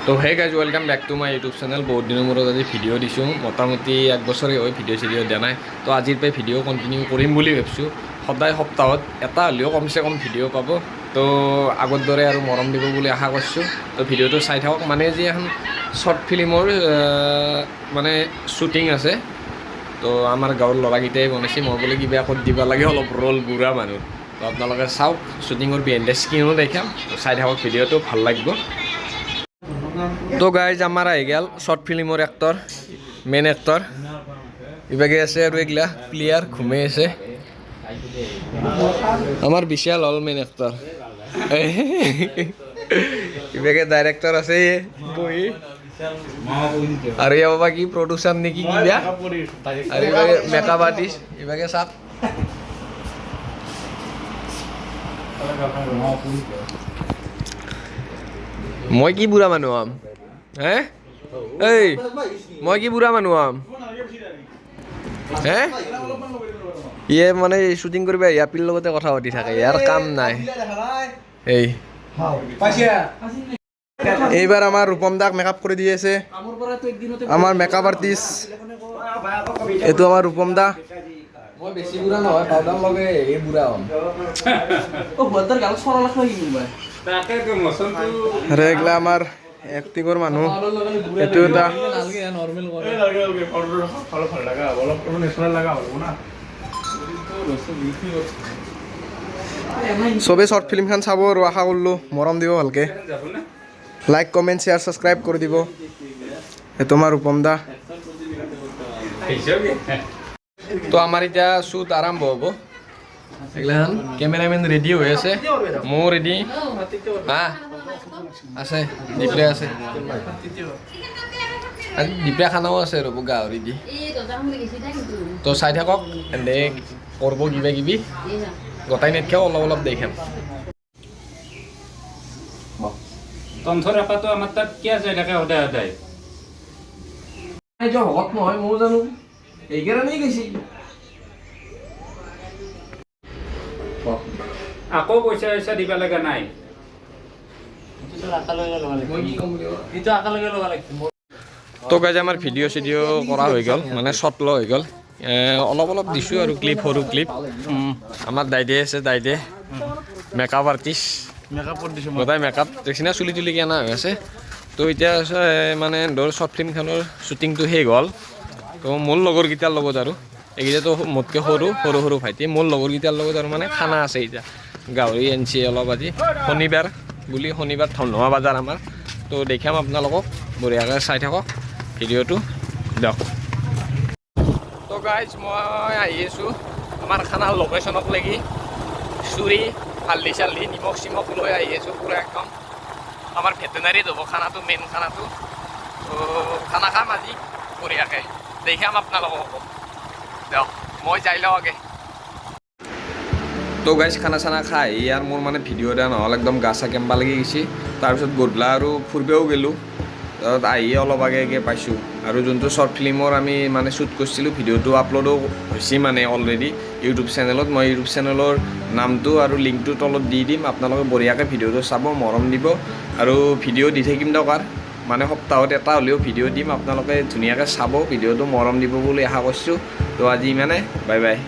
তো hey guys welcome back to my YouTube channel. বহুত দিনৰ মূৰত আজি ভিডিঅ' দিছোঁ, মোটামুটি এক বছৰে হয় ভিডিঅ' দিয়া নাই। তো আজিৰ পৰা ভিডিঅ' কণ্টিনিউ কৰিম বুলি ভাবিছোঁ। সদায় সপ্তাহত এটা হ'লেও কমচে কম ভিডিঅ' পাব। তো আগৰ দৰে আৰু মৰম দিব বুলি আশা কৰিছোঁ। তো ভিডিঅ'টো চাই থাকক। মানে যি এখন শ্বৰ্ট ফিল্মৰ মানে শ্বুটিং আছে। তো আমাৰ গাঁৱৰ ল'ৰাকেইটাই বনাইছে, মই বোলে কিবা ক'ত দিব লাগে অলপ ৰ'ল বুঢ়া মানুহ। তো আপোনালোকে চাওক, শ্বুটিঙৰ বিহাইণ্ড দ্য স্ক্ৰীনো দেখাম। চাই থাকক, ভিডিঅ'টো ভাল লাগিব। তো গাইজ আমাৰ আহি গ'ল শ্বৰ্ট ফিল্মৰ এক্টৰ, মেইন এক্টৰ ইভাগে আছে আৰু এইগিলা প্লেয়াৰ ঘুমাই আছে। আমাৰ বিশাল হল মেইন এক্টৰ, ইভাগে ডাইৰেক্টৰ আছে বহি, আৰু ইয়াৰ বাবা কি প্ৰডিউচাৰ নেকি কিবা, আৰু ইভাগে মেকআপ আৰ্টিষ্ট ইভাগে চাওক। মই কি বুঢ়া মানুহ হম হে? এই মই কি বুঢ়া মানুহ হম হে? ইয়ে মানে শ্বুটিং কৰিব ইয়াৰ লগতে কথা পাতি থাকে, ইয়াৰ কাম নাই। এই এইবাৰ আমাৰ ৰূপম দাক মেকআপ কৰি দি আছে, আমাৰ মেকআপ আৰ্টিষ্ট এইটো আমাৰ ৰূপম দা। মই বেছি বুঢ়া নহয়, পাউডাৰ লগে এই বুঢ়া হম। আৰু এইগিলা আমাৰ এক্টিঙৰ মানুহ। এইটো এটা চবেই শ্বৰ্ট ফিল্মখন চাব আৰু আশা কৰিলোঁ মৰম দিব ভালকৈ। লাইক কমেণ্ট শ্বেয়াৰ ছাবস্ক্ৰাইব কৰি দিব। এইটো আমাৰ ৰূপম দা। তো আমাৰ এতিয়া শ্বুট আৰম্ভ হ'ব। এইগিলাখান কেমেৰামেন ৰেডি হৈ আছে, ময়ো ৰেডি। হা আছে, দীপৰে আছে, দীপৰা খানাও আছে ৰ'ব গাহৰি দি। তো চাই থাকক, এনে কৰিব কিবা কিবি গোটাই নেটখাও অলপ অলপ দেখাম। তন্থৰ এপাতো আমাৰ তাত কি আছে থাকে সদায় সদায় হকত নহয় ময়ো জানো, এইকাৰণেই গৈছি। আকৌ পইচা চইচা দিব লগা নাই। তো গাইজ আমাৰ ভিডিঅ' চিডিঅ' কৰা হৈ গ'ল, মানে শ্বৰ্ট লোৱা হৈ গ'ল। অলপ অলপ দিছোঁ আৰু ক্লিপ, সৰু ক্লিপ। আমাৰ দাইদে আছে, দাইদে মেকআপ আৰ্টিষ্ট, গোটাই মেকআপ দেখছি না, চুলি তুলি কেনা হৈ আছে। তো এতিয়া মানে ধৰ শ্বৰ্ট ফিল্মখনৰ শ্বুটিংটো শেষ হ'ল। তো মোৰ লগৰকেইটাৰ লগত আৰু এইকেইটাতো মোতকৈ সৰু সৰু সৰু ভাইটি, মোৰ লগৰকেইটাৰ লগত আৰু মানে খানা আছে এতিয়া। গাহৰি আনিছে অলপ আজি, শনিবাৰ বুলি, শনিবাৰ ধনৱা বজাৰ আমাৰ। তো দেখাম আপোনালোকক, বঢ়িয়াকৈ চাই থাকক ভিডিঅ'টো দিয়ক। তো গাইজ মই আহি আছোঁ আমাৰ খানাৰ লোকেশ্যনত লাগি, চুৰি হালধি চালধি নিমখ চিমখ লৈ আহি আছোঁ পূৰা একদম। আমাৰ ভেটেনাৰীত হ'ব খানাটো, মেইন খানাটো। তো খানা খাম আজি বঢ়িয়াকৈ, দেখাম আপোনালোকক দিয়ক। মই যাই লওঁ আগে। তো গাইজ খানা চানা খাই ইয়াৰ মোৰ মানে ভিডিঅ' দিয়া নহ'ল, একদম গা চা কেম্বা লাগি গৈছে। তাৰপিছত গধূলা আৰু ফুৰিবও গ'লোঁ, তাত আহি অলপ আগে আগে পাইছোঁ। আৰু যোনটো শ্বৰ্ট ফিল্মৰ আমি মানে শ্বুট কৰিছিলোঁ, ভিডিঅ'টো আপলোডো হৈছে মানে অলৰেডি ইউটিউব চেনেলত। মই ইউটিউব চেনেলৰ নামটো আৰু লিংকটো তলত দি দিম, আপোনালোকে বঢ়িয়াকৈ ভিডিঅ'টো চাব, মৰম দিব। আৰু ভিডিঅ' দি থাকিম দৰকাৰ, মানে সপ্তাহত এটা হ'লেও ভিডিঅ' দিম, আপোনালোকে ধুনীয়াকৈ চাব, ভিডিঅ'টো মৰম দিব বুলি আশা কৰিছোঁ। তো আজি ইমানে, বাই বাই।